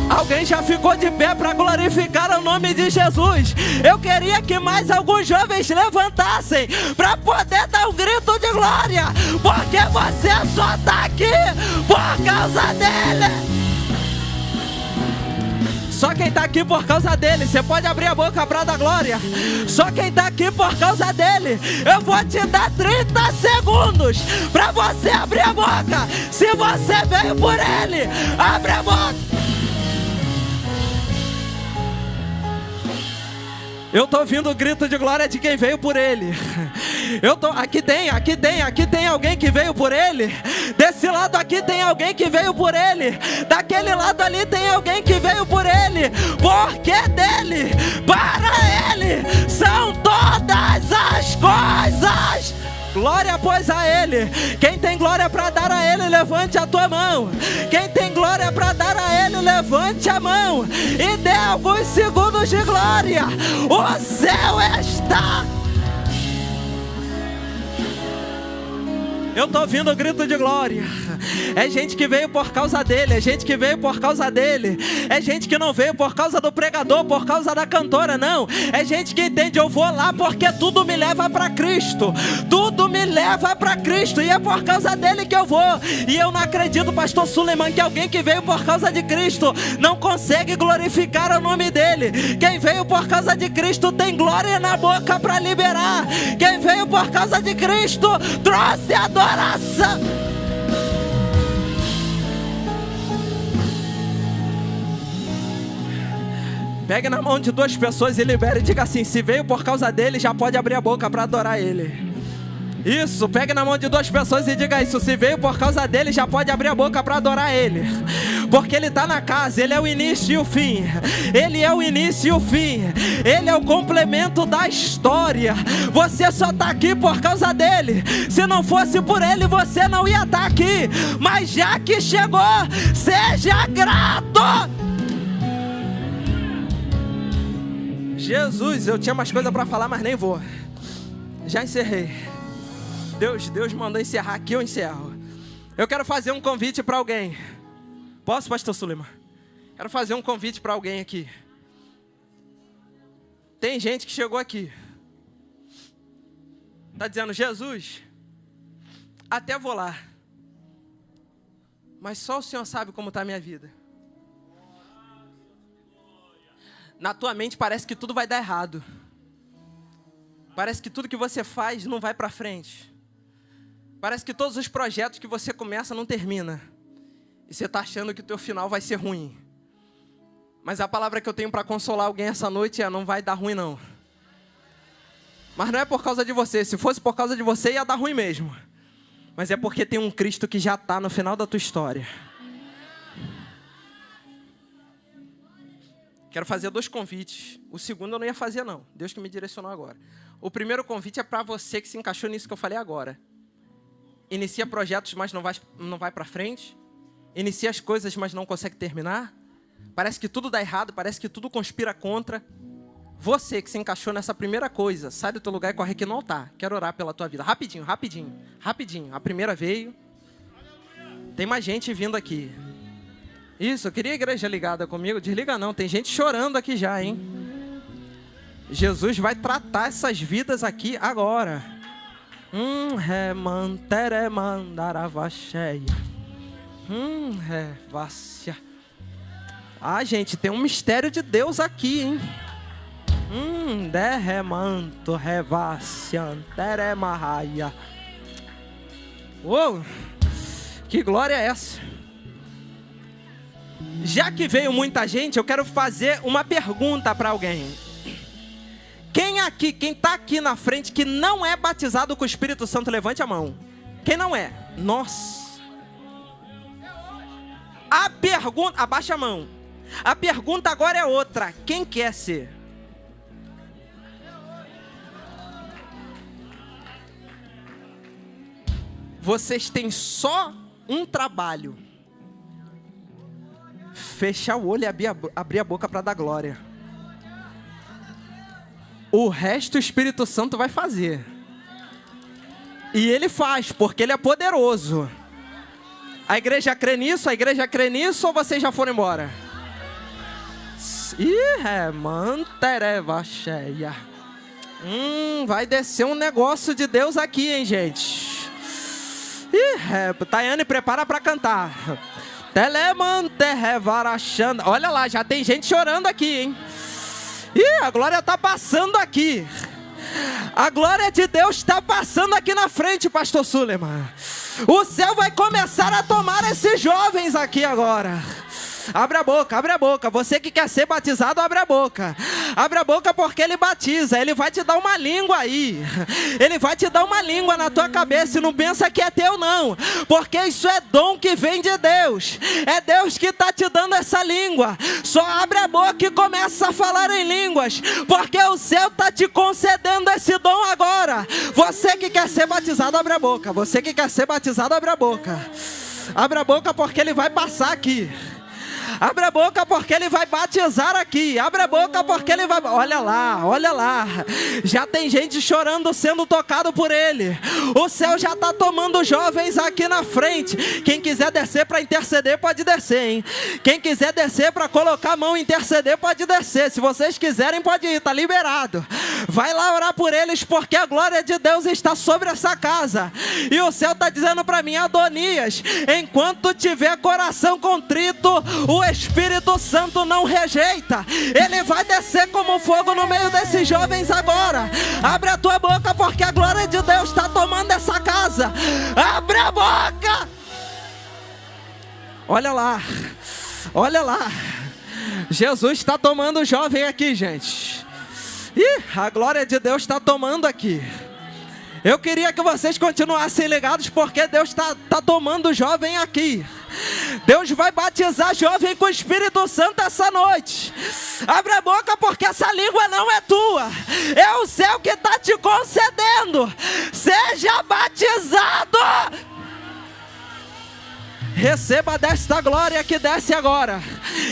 Alguém já ficou de pé para glorificar o nome de Jesus? Eu queria que mais alguns jovens levantassem para poder dar um grito de glória, porque você só está aqui por causa dele. Só quem está aqui por causa dele. Você pode abrir a boca para dar glória. Só quem está aqui por causa dele. Eu vou te dar 30 segundos para você abrir a boca. Se você veio por ele, abre a boca. Eu estou ouvindo o grito de glória de quem veio por ele. Aqui tem alguém que veio por ele. Desse lado aqui tem alguém que veio por ele. Daquele lado ali tem alguém que veio por ele. Porque dele, para ele, são todas as coisas. Glória, pois, a ele. Quem tem glória para dar a ele, levante a tua mão. Quem tem glória para dar a ele, levante a mão e dê alguns segundos de glória. O céu está. Eu estou ouvindo o grito de glória. É gente que veio por causa dele. É gente que veio por causa dele. É gente que não veio por causa do pregador, por causa da cantora, não. É gente que entende: eu vou lá porque tudo me leva para Cristo. Tudo me leva para Cristo, e é por causa dele que eu vou. E eu não acredito, pastor Suleiman, que alguém que veio por causa de Cristo não consegue glorificar o nome dele. Quem veio por causa de Cristo tem glória na boca para liberar. Quem veio por causa de Cristo trouxe adoração. Pegue na mão de duas pessoas e libere e diga assim: se veio por causa dele, já pode abrir a boca para adorar ele. Isso, pegue na mão de duas pessoas e diga isso: se veio por causa dele, já pode abrir a boca para adorar ele. Porque ele está na casa, ele é o início e o fim. Ele é o início e o fim. Ele é o complemento da história. Você só está aqui por causa dele. Se não fosse por ele, você não ia estar aqui. Mas já que chegou, seja grato. Jesus, eu tinha mais coisa para falar, mas nem vou. Já encerrei. Deus mandou encerrar aqui, eu encerro. Eu quero fazer um convite para alguém. Posso, pastor Suleiman? Quero fazer um convite para alguém aqui. Tem gente que chegou aqui. Está dizendo: Jesus, até vou lá, mas só o Senhor sabe como está a minha vida. Na tua mente parece que tudo vai dar errado. Parece que tudo que você faz não vai para frente. Parece que todos os projetos que você começa não termina. E você está achando que o teu final vai ser ruim. Mas a palavra que eu tenho para consolar alguém essa noite é: não vai dar ruim não. Mas não é por causa de você. Se fosse por causa de você, ia dar ruim mesmo. Mas é porque tem um Cristo que já está no final da tua história. Quero fazer 2 convites. O segundo eu não ia fazer não. Deus que me direcionou agora. O primeiro convite é para você que se encaixou nisso que eu falei agora. inicia projetos, mas não vai para frente. Inicia as coisas, mas não consegue terminar. Parece que tudo dá errado, parece que tudo conspira contra. Você que se encaixou nessa primeira coisa, sai do teu lugar e corre aqui no altar. Quero orar pela tua vida. Rapidinho, rapidinho, rapidinho. A primeira veio. Tem mais gente vindo aqui. Isso, eu queria a igreja ligada comigo. Desliga não, tem gente chorando aqui já, hein? Jesus vai tratar essas vidas aqui agora. Gente, tem um mistério de Deus aqui, hein? Derremanto revacianteremahaya. Uou! Que glória é essa? Já que veio muita gente, eu quero fazer uma pergunta para alguém. Quem está aqui na frente que não é batizado com o Espírito Santo, levante a mão. Quem não é? Nossa. A pergunta, abaixa a mão. A pergunta agora é outra. Quem quer ser? Vocês têm só um trabalho: fechar o olho e abrir a boca para dar glória. O resto o Espírito Santo vai fazer. E Ele faz, porque Ele é poderoso. A igreja crê nisso? A igreja crê nisso ou vocês já foram embora? Vai descer um negócio de Deus aqui, hein, gente? Tayane, prepara para cantar. Olha lá, já tem gente chorando aqui, hein? A glória está passando aqui. A glória de Deus está passando aqui na frente, pastor Suleiman. O céu vai começar a tomar esses jovens aqui agora. Abre a boca, abre a boca. Você que quer ser batizado, abre a boca. Abre a boca porque Ele batiza. Ele vai te dar uma língua aí. Ele vai te dar uma língua na tua cabeça. E não pensa que é teu não. Porque isso é dom que vem de Deus. É Deus que está te dando essa língua. Só abre a boca e começa a falar em línguas. Porque o céu está te concedendo esse dom agora. Você que quer ser batizado, abre a boca. Você que quer ser batizado, abre a boca. Abre a boca porque Ele vai passar aqui. Abre a boca porque Ele vai batizar aqui. Abre a boca porque Ele vai... Olha lá, olha lá. Já tem gente chorando sendo tocado por Ele. O céu já está tomando jovens aqui na frente. Quem quiser descer para interceder pode descer, hein? Quem quiser descer para colocar a mão e interceder pode descer. Se vocês quiserem pode ir, está liberado. Vai lá orar por eles porque a glória de Deus está sobre essa casa. E o céu está dizendo para mim: Adonias, enquanto tiver coração contrito, o Espírito Santo não rejeita. Ele vai descer como fogo no meio desses jovens agora. Abre a tua boca porque a glória de Deus está tomando essa casa. Abre a boca. Olha lá. Olha lá. Jesus está tomando jovem aqui, gente. A glória de Deus está tomando aqui. Eu queria que vocês continuassem ligados porque Deus está tomando jovem aqui. Deus vai batizar jovem com o Espírito Santo essa noite. Abre a boca porque essa língua não é tua. É o céu que está te concedendo. Seja batizado. Receba desta glória que desce agora.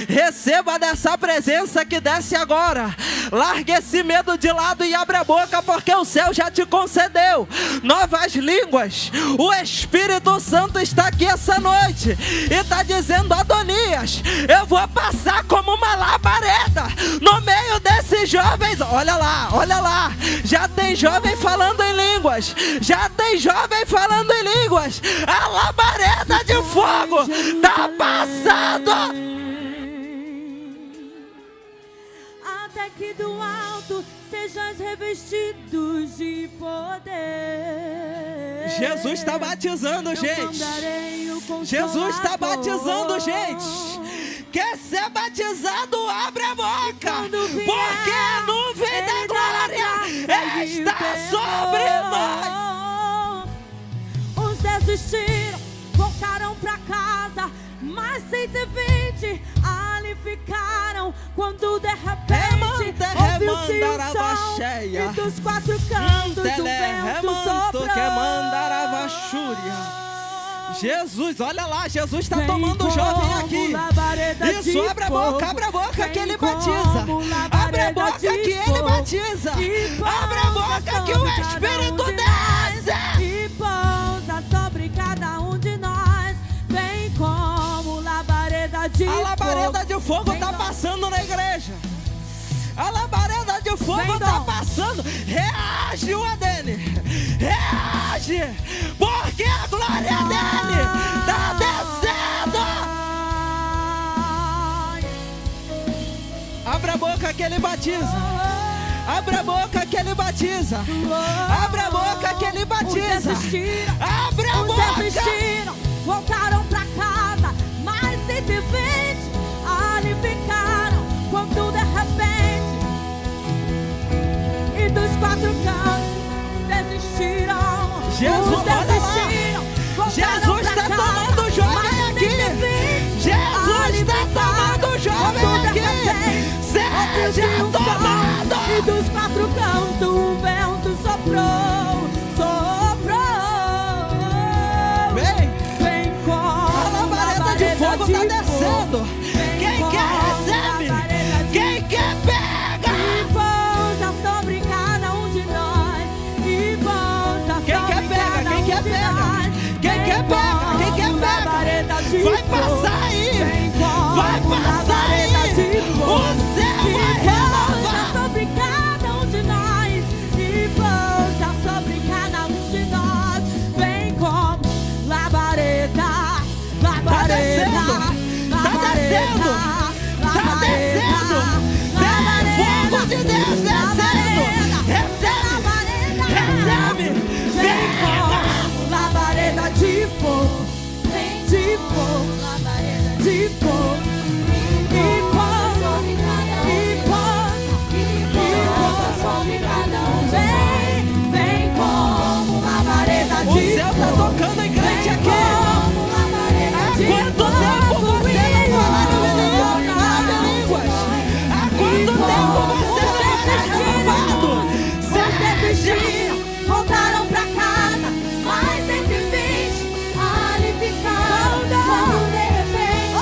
Receba dessa presença que desce agora. Largue esse medo de lado e abre a boca porque o céu já te concedeu novas línguas. O Espírito Santo está aqui essa noite e está dizendo: Adonias, eu vou passar como uma labareda no meio desses jovens. Olha lá, olha lá. Já tem jovem falando em línguas. Já tem jovem falando em línguas. A labareda de fogo está passando. Até que do alto sejais revestidos de poder. Jesus está batizando, gente. Jesus está batizando, gente. Quer ser batizado? Abre a boca. Porque a nuvem da glória está sobre nós. Uns desistiram, voltaram pra casa, mas 120 ali ali ficaram, quando de repente ouviu-se o som, e dos quatro cantos o vento soprou. Jesus, olha lá, Jesus está tomando o jovem aqui. Isso, abre a boca que ele batiza. Abre a boca que ele batiza. Abre a boca que o Espírito desce. E pousa sobre cada um de nós. Vem como labareda de fogo. A labareda de fogo está passando na igreja. A labareda de fogo está passando. Reage, o Adene. Reage. Porque a glória dele está descendo. Abra a boca que ele batiza. Abra a boca que ele batiza. Abra a boca que ele batiza. Abra a boca. Desistiram, voltaram pra casa. Mais 120 ali ficaram, quando de repente, e dos quatro cantos desistiram. Jesus, desistiram, Jesus está tomando o jovem aqui. Jesus está tomando o jovem aqui. Seja tomado. E dos quatro cantos o vento soprou, soprou. Vem com a labareda de fogo está descendo. Quem quer recebe, quem quer pega. E pousa sobre cada um de nós. E pousa sobre cada um de nós. Quem quer pega, quem quer pega. Vai passar aí, vai passar aí. O céu vai renovar sobre cada um de nós. E pousa sobre cada um de nós. Vem como labareda, labareda, labareda, tá descendo. Fogo de Deus descendo. Recebe, vem como labareda de fogo, de fogo, de fogo. E pousa sobre cada um. Vem como labareda de fogo. O céu tá tocando em crente aqui. Quanto tempo você não falava em línguas? Há quanto tempo você não era renovado? Desistiram, voltaram pra casa. Mais 120 ali ficaram, quando de repente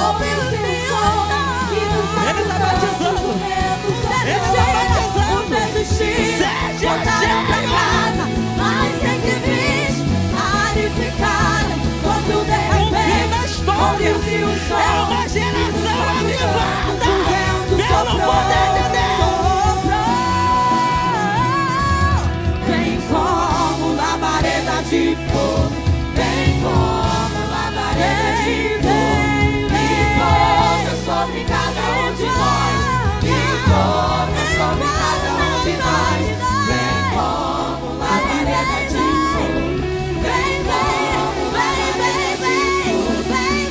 ouviu-se o som. Ele está batizando. Ele está batizando. Seja voltaram pra casa. Mais 120 ali ficaram, quando de repente ouviu-se o som. É uma geração avivada pelo poder de Deus. Vem como labareda de fogo. Vem como labareda de fogo. E pousa sobre cada um de nós. E pousa sobre cada um de nós. Vem como labareda de fogo. Vem como labareda de fogo. Vem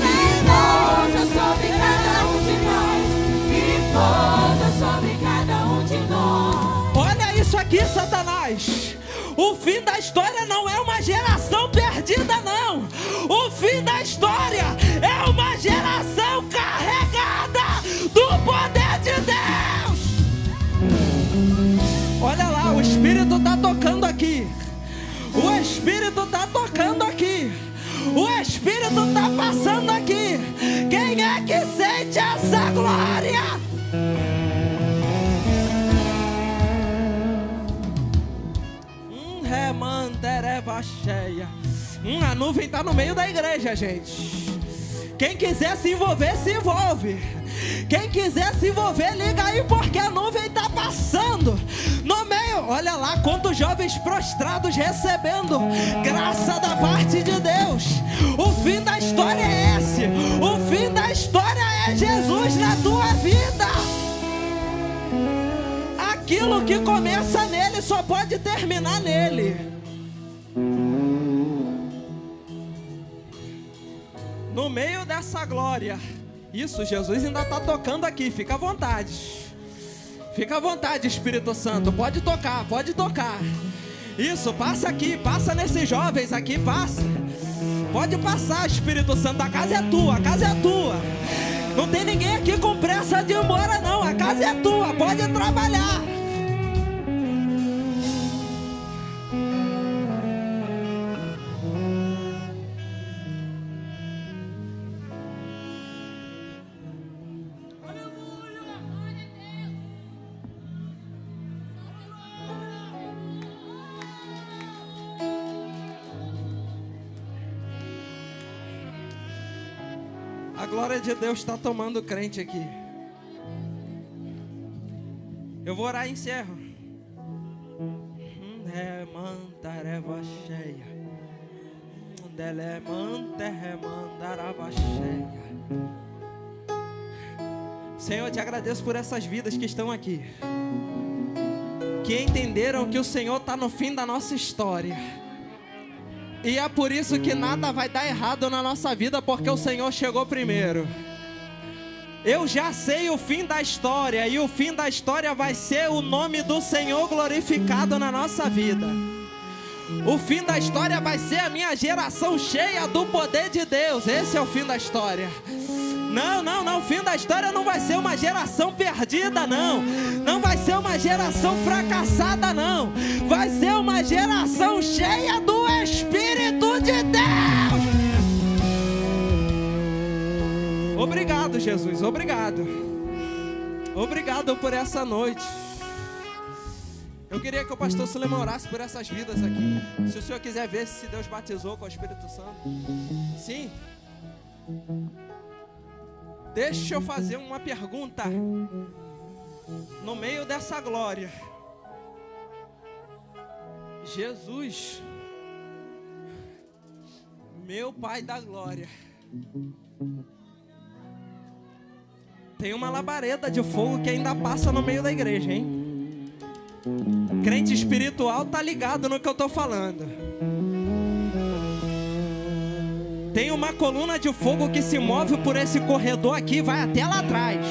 pousa sobre cada um de nós. E pousa sobre cada um de nós. Olha isso aqui, Satanás. O fim da história não é uma geração perdida, não. O fim da história é uma geração carregada do poder de Deus. Olha lá, o Espírito está tocando aqui. O Espírito está tocando aqui. O Espírito está passando aqui. Quem é que sente essa glória? Remandereva cheia. A nuvem está no meio da igreja, gente. Quem quiser se envolver, se envolve. Quem quiser se envolver, liga aí, porque a nuvem está passando no meio. Olha lá quantos jovens prostrados recebendo graça da parte de Deus. O fim da história é esse. O fim da história é Jesus na tua vida. Aquilo que começa nele só pode terminar nele. No meio dessa glória. Isso, Jesus ainda está tocando aqui. Fica à vontade. Fica à vontade, Espírito Santo. Pode tocar, pode tocar. Isso, passa aqui, passa nesses jovens aqui, passa. Pode passar, Espírito Santo. A casa é tua, a casa é tua. Não tem ninguém aqui com pressa de ir embora não. A casa é tua, pode trabalhar. A glória de Deus está tomando crente aqui. Eu vou orar e encerro. Senhor, eu te agradeço por essas vidas que estão aqui, que entenderam que o Senhor está no fim da nossa história. E é por isso que nada vai dar errado na nossa vida, porque o Senhor chegou primeiro. Eu já sei o fim da história, e o fim da história vai ser o nome do Senhor glorificado na nossa vida. O fim da história vai ser a minha geração cheia do poder de Deus. Esse é o fim da história. Não, o fim da história não vai ser uma geração perdida, não. Não vai ser uma geração fracassada, não. Vai ser uma geração cheia do Espírito de Deus. Obrigado, Jesus, obrigado. Obrigado por essa noite. Eu queria que o pastor Suleiman orasse por essas vidas aqui. Se o senhor quiser ver se Deus batizou com o Espírito Santo. Sim. Deixa eu fazer uma pergunta. No meio dessa glória, Jesus, meu Pai da glória, tem uma labareda de fogo que ainda passa no meio da igreja, hein? Crente espiritual tá ligado no que eu tô falando. Tem uma coluna de fogo que se move por esse corredor aqui, vai até lá atrás.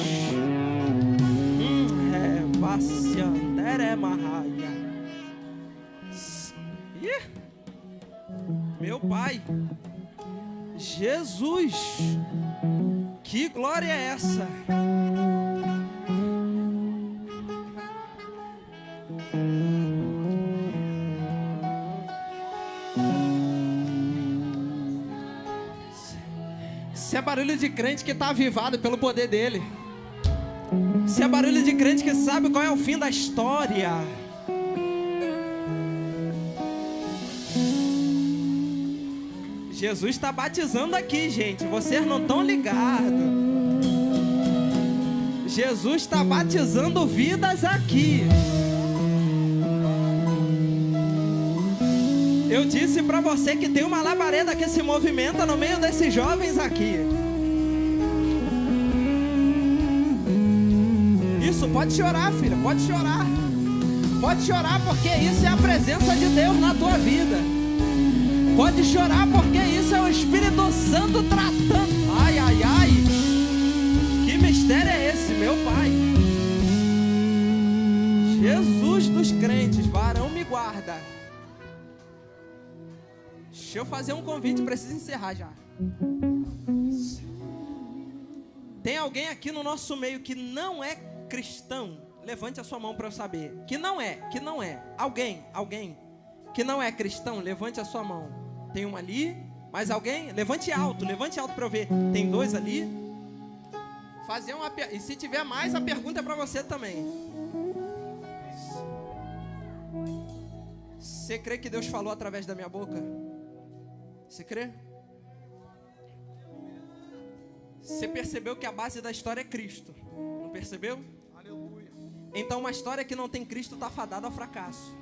Meu Pai, Jesus, que glória é essa? Se é barulho de crente que está avivado pelo poder dele. Se é barulho de crente que sabe qual é o fim da história. Jesus está batizando aqui, gente. Vocês não estão ligados. Jesus está batizando vidas aqui. Eu disse para você que tem uma labareda que se movimenta no meio desses jovens aqui. Isso, pode chorar, filha, pode chorar. Pode chorar porque isso é a presença de Deus na tua vida. Pode chorar porque isso é o Espírito Santo tratando. Ai, ai, ai. Que mistério é esse, meu Pai? Jesus dos crentes, varão me guarda. Deixa eu fazer um convite, preciso encerrar já. Tem alguém aqui no nosso meio que não é cristão? Levante a sua mão para eu saber. Que não é. Alguém que não é cristão, levante a sua mão. Tem uma ali, mais alguém? Levante alto para eu ver. Tem dois ali. E se tiver mais, a pergunta é para você também. Você crê que Deus falou através da minha boca? Você crê? Você percebeu que a base da história é Cristo? Não percebeu? Aleluia. Então uma história que não tem Cristo está fadada ao fracasso.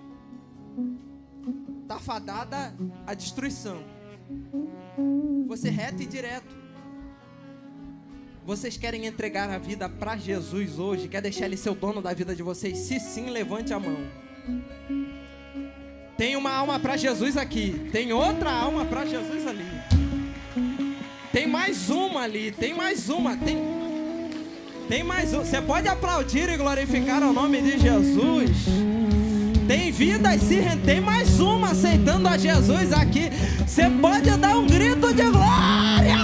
Está fadada à destruição. Você reto e direto. Vocês querem entregar a vida para Jesus hoje? Quer deixar Ele ser o dono da vida de vocês? Se sim, levante a mão. Tem uma alma para Jesus aqui. Tem outra alma para Jesus ali. Tem mais uma ali. Tem mais uma. Tem mais uma. Você pode aplaudir e glorificar o nome de Jesus. Tem vidas se rendendo. Tem mais uma aceitando a Jesus aqui. Você pode dar um grito de glória.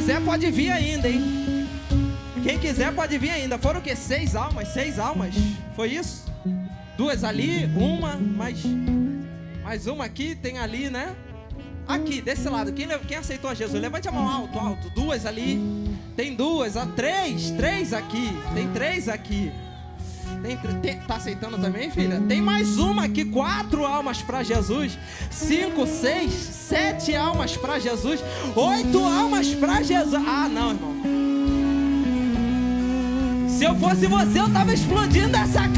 quiser pode vir ainda, hein? Quem quiser pode vir ainda. Foram o quê? 6 almas? 6 almas? Foi isso? 2 ali, uma, mais uma aqui, tem ali, né? Aqui, desse lado. Quem aceitou a Jesus? Levante a mão alto, alto. 2 ali. Tem 2, 3 aqui. Tem 3 aqui. Tá aceitando também, filha? Tem mais uma aqui, 4 almas para Jesus. 5, 6, 7 almas para Jesus. 8 almas para Jesus. Ah, não, irmão. Se eu fosse você, eu tava explodindo essa